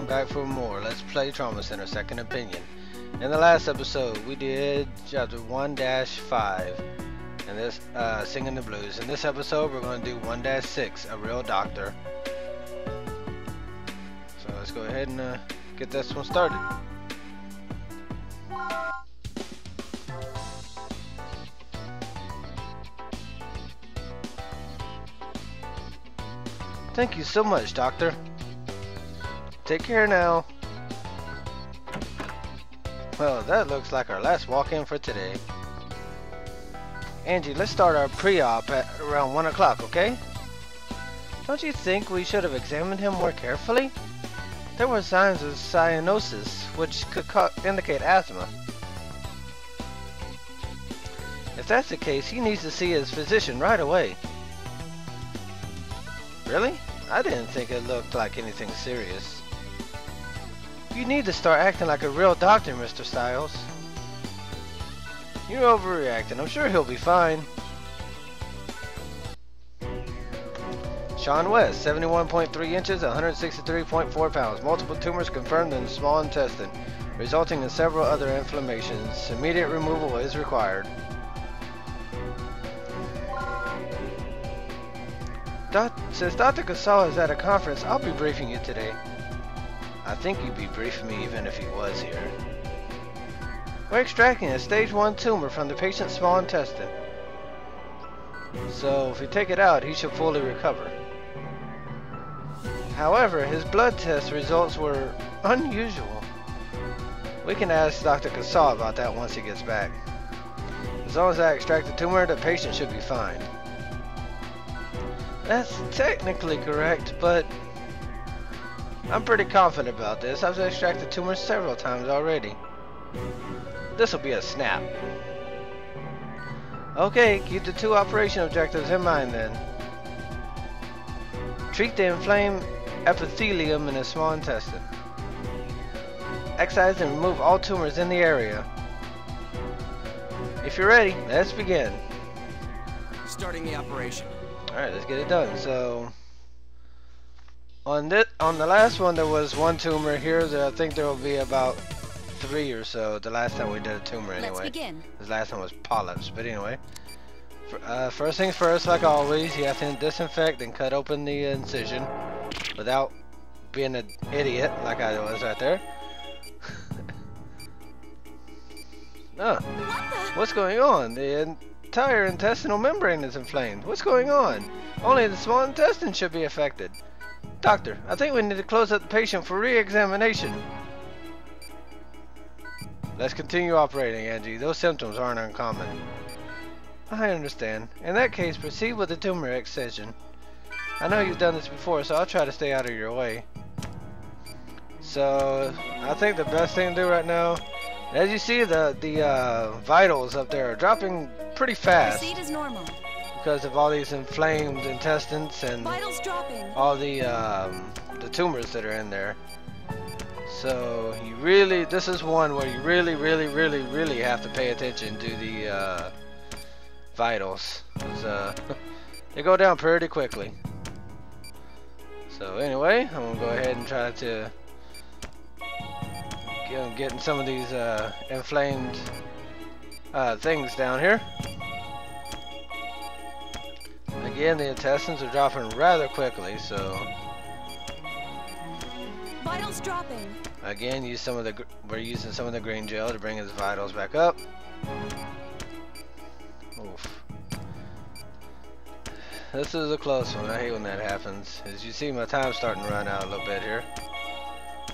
back for more Let's Play Trauma Center Second Opinion. In the last episode, we did chapter 1-5, and this Singing the Blues. In this episode, we're going to do 1-6, A Real Doctor. So let's go ahead and get this one started. Thank you so much, Doctor. Take care now. Well, that looks like our last walk-in for today. Angie, let's start our pre-op at around 1 o'clock, okay? Don't you think we should have examined him more carefully? There were signs of cyanosis, which could indicate asthma. If that's the case, he needs to see his physician right away. Really? I didn't think it looked like anything serious. You need to start acting like a real doctor, Mr. Styles. You're overreacting. I'm sure he'll be fine. Sean West, 71.3 inches, 163.4 pounds. Multiple tumors confirmed in the small intestine, resulting in several other inflammations. Immediate removal is required. Since Dr. Casal is at a conference, I'll be briefing you today. I think you'd be briefing me even if he was here. We're extracting a stage 1 tumor from the patient's small intestine. So if we take it out, he should fully recover. However, his blood test results were unusual. We can ask Dr. Casal about that once he gets back. As long as I extract the tumor, the patient should be fine. That's technically correct, but I'm pretty confident about this. I've extracted tumors several times already. This will be a snap. Okay, keep the 2 operation objectives in mind then. Treat the inflamed epithelium in the small intestine. Excise and remove all tumors in the area. If you're ready, let's begin. Starting the operation. Alright, let's get it done. So on the last one there was 1 tumor. Here I think there will be about 3 or so. The last time we did a tumor anyway. Let's begin. This last time was polyps, but anyway. First things first, like always, you have to disinfect and cut open the incision without being an idiot like I was right there. What's going on? The entire intestinal membrane is inflamed. What's going on? Only the small intestine should be affected. Doctor, I think we need to close up the patient for re-examination. Let's continue operating, Angie. Those symptoms aren't uncommon. I understand. In that case, proceed with the tumor excision. I know you've done this before, so I'll try to stay out of your way. So, I think the best thing to do right now, as you see, the vitals up there are dropping pretty fast. Proceed as normal. Because of all these inflamed intestines and Vitals dropping. all the tumors that are in there. So you really, this is one where you really have to pay attention to the vitals. They go down pretty quickly. So anyway, I'm gonna go ahead and try to getting some of these inflamed things down here. Again, the intestines are dropping rather quickly, so Vitals dropping. again, we're using some of the green gel to bring his vitals back up. Oof. This is a close one. I hate when that happens. As you see, my time's starting to run out a little bit here.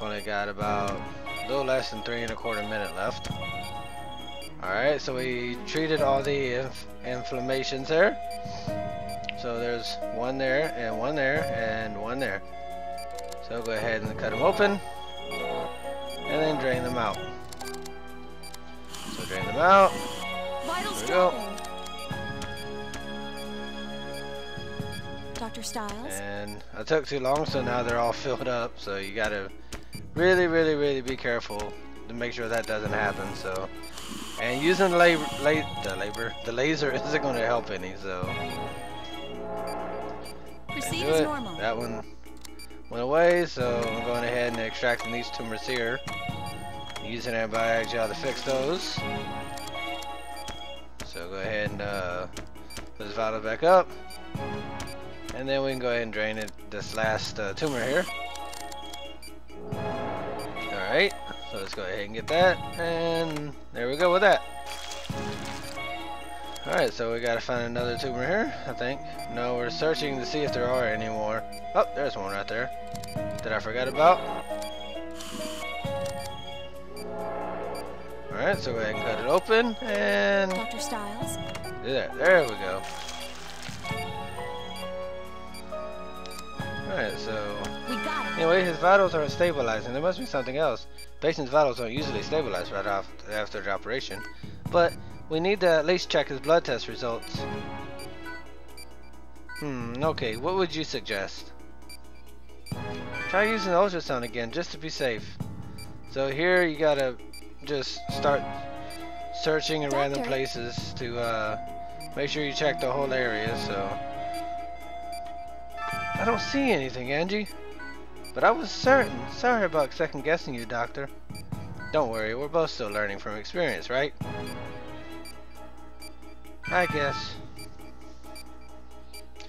Only got about a little less than 3 1/4 minutes left. Alright, so we treated all the inflammations there. So there's 1 there, and 1 there, and 1 there. So go ahead and cut them open, and then drain them out. So drain them out. Vitals There we go. dropping. Dr. Styles? And I took too long, so now they're all filled up. So you gotta really be careful to make sure that doesn't happen. So, and using the laser isn't going to help any. So Proceed do as it. normal. That one went away, so I'm going ahead and extracting these tumors here. Using antibiotic gel to fix those. So go ahead and put this vial back up. And then we can go ahead and drain this last tumor here. Alright, so let's go ahead and get that. And there we go with that. Alright, so we gotta find another tumor here, I think. No, we're searching to see if there are any more. Oh, there's one right there that I forgot about. Alright, so go ahead and cut it open and Dr. Styles? there we go. Alright, so We got it. anyway, his vitals are stabilizing. There must be something else. Patients' vitals don't usually stabilize right after the operation, but we need to at least check his blood test results. Okay, what would you suggest? Try using the ultrasound again, just to be safe. So here you gotta just start searching in random places to make sure you check the whole area. So I don't see anything, Angie, but I was certain. Sorry about second guessing you, Doctor. Don't worry, we're both still learning from experience, right? I guess.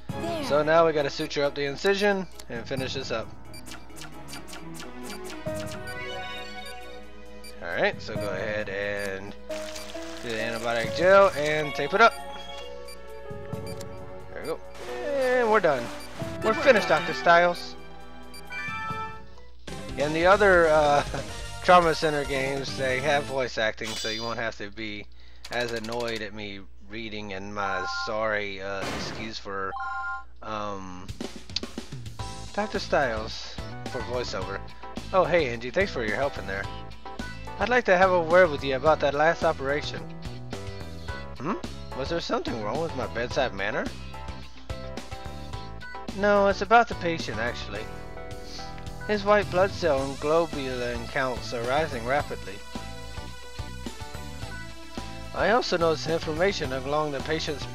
There. So now we gotta suture up the incision and finish this up. Alright, so go ahead and do the antibiotic gel and tape it up. There we go. And we're done. We're finished, Dr. Styles. In the other trauma center games, they have voice acting, so you won't have to be as annoyed at me reading and my sorry excuse for Dr. Styles for voiceover. Oh, hey Angie, thanks for your help in there. I'd like to have a word with you about that last operation. Was there something wrong with my bedside manner? No, it's about the patient, actually. His white blood cell and globulin counts are rising rapidly. I also noticed inflammation along the patient's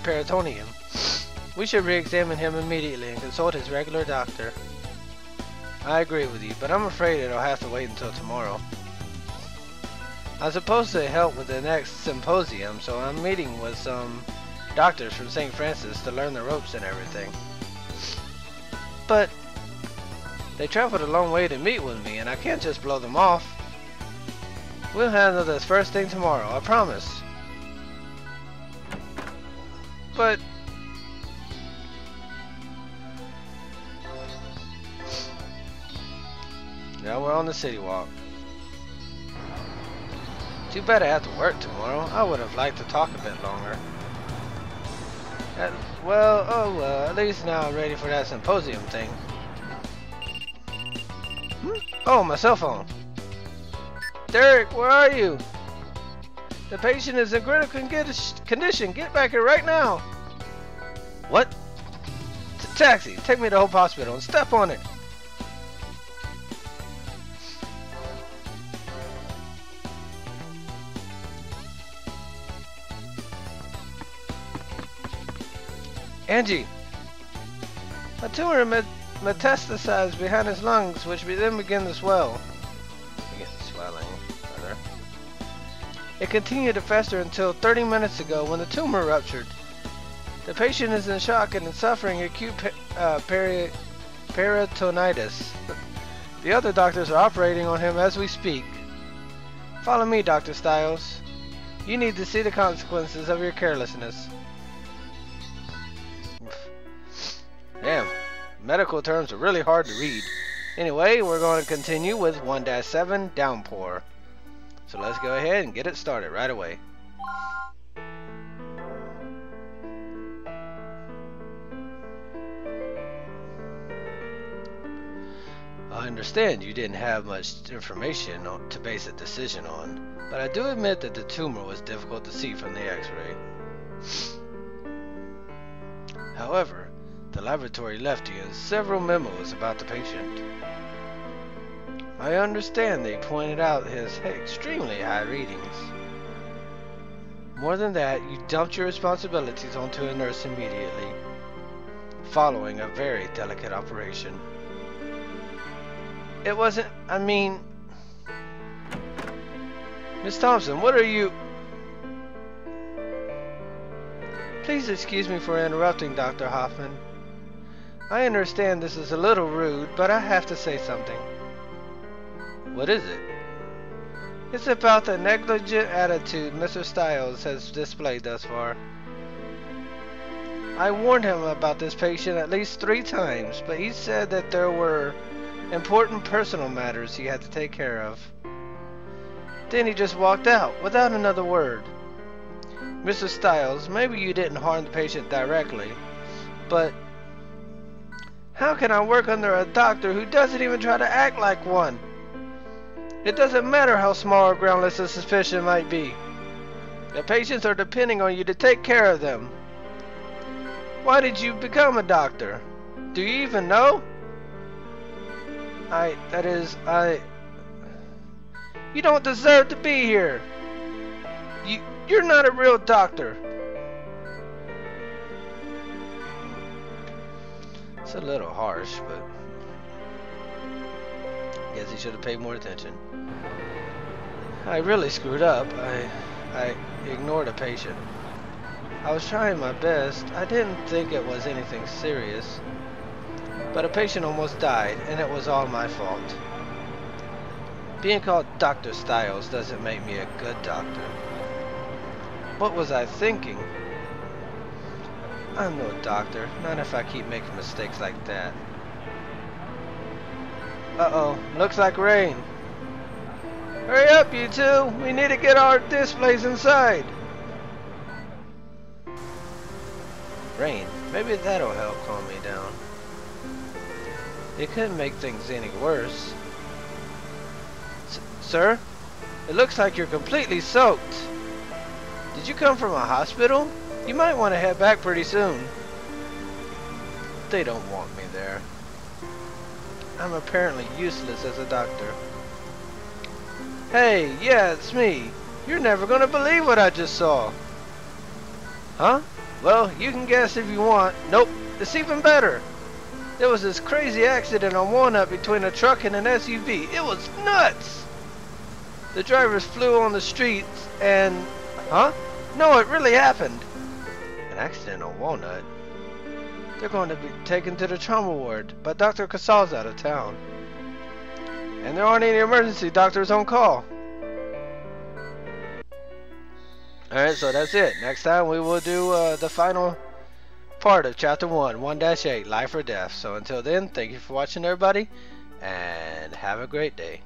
peritoneum. We should re-examine him immediately and consult his regular doctor. I agree with you, but I'm afraid it'll have to wait until tomorrow. I'm supposed to help with the next symposium, so I'm meeting with some doctors from St. Francis to learn the ropes and everything. But they traveled a long way to meet with me, and I can't just blow them off. We'll handle this first thing tomorrow, I promise. But now we're on the city walk. Too bad I have to work tomorrow. I would have liked to talk a bit longer. At least now I'm ready for that symposium thing. Oh, my cell phone. Derek, where are you? The patient is in critical condition. Get back here right now. What? Taxi. Take me to Hope Hospital and step on it. Angie, a tumor metastasized behind his lungs, which then began to swell. Swelling, rather. It continued to fester until 30 minutes ago when the tumor ruptured. The patient is in shock and is suffering acute peritonitis. The other doctors are operating on him as we speak. Follow me, Dr. Styles. You need to see the consequences of your carelessness. Damn, medical terms are really hard to read. Anyway, we're going to continue with 1-7 Downpour. So let's go ahead and get it started right away. I understand you didn't have much information to base a decision on, but I do admit that the tumor was difficult to see from the X-ray. However, the laboratory left you several memos about the patient. I understand they pointed out his extremely high readings. More than that, you dumped your responsibilities onto a nurse immediately, following a very delicate operation. It wasn't, I mean... Miss Thompson, what are you... Please excuse me for interrupting, Dr. Hoffman. I understand this is a little rude, but I have to say something. What is it? It's about the negligent attitude Mr. Stiles has displayed thus far. I warned him about this patient at least 3 times, but he said that there were important personal matters he had to take care of. Then he just walked out without another word. Mr. Stiles, maybe you didn't harm the patient directly, but how can I work under a doctor who doesn't even try to act like one? It doesn't matter how small or groundless a suspicion might be. The patients are depending on you to take care of them. Why did you become a doctor? Do you even know? You don't deserve to be here. You're not a real doctor. It's a little harsh, but I guess he should have paid more attention. I really screwed up. I ignored a patient. I was trying my best. I didn't think it was anything serious. But a patient almost died, and it was all my fault. Being called Dr. Stiles doesn't make me a good doctor. What was I thinking? I'm no doctor, not if I keep making mistakes like that. Uh-oh, looks like rain. Hurry up, you two! We need to get our displays inside! Rain, maybe that'll help calm me down. It couldn't make things any worse. Sir? It looks like you're completely soaked. Did you come from a hospital? You might want to head back pretty soon. They don't want me there. I'm apparently useless as a doctor. Hey, yeah, it's me. You're never gonna believe what I just saw. Huh? Well, you can guess if you want. Nope, it's even better. There was this crazy accident on Walnut between a truck and an SUV. It was nuts! The drivers flew on the streets and... Huh? No, it really happened. An accident on Walnut? They're going to be taken to the trauma ward, but Dr. Casal's out of town. And there aren't any emergency doctors on call. Alright, so that's it. Next time we will do the final part of Chapter 1, 1-8, Life or Death. So until then, thank you for watching, everybody, and have a great day.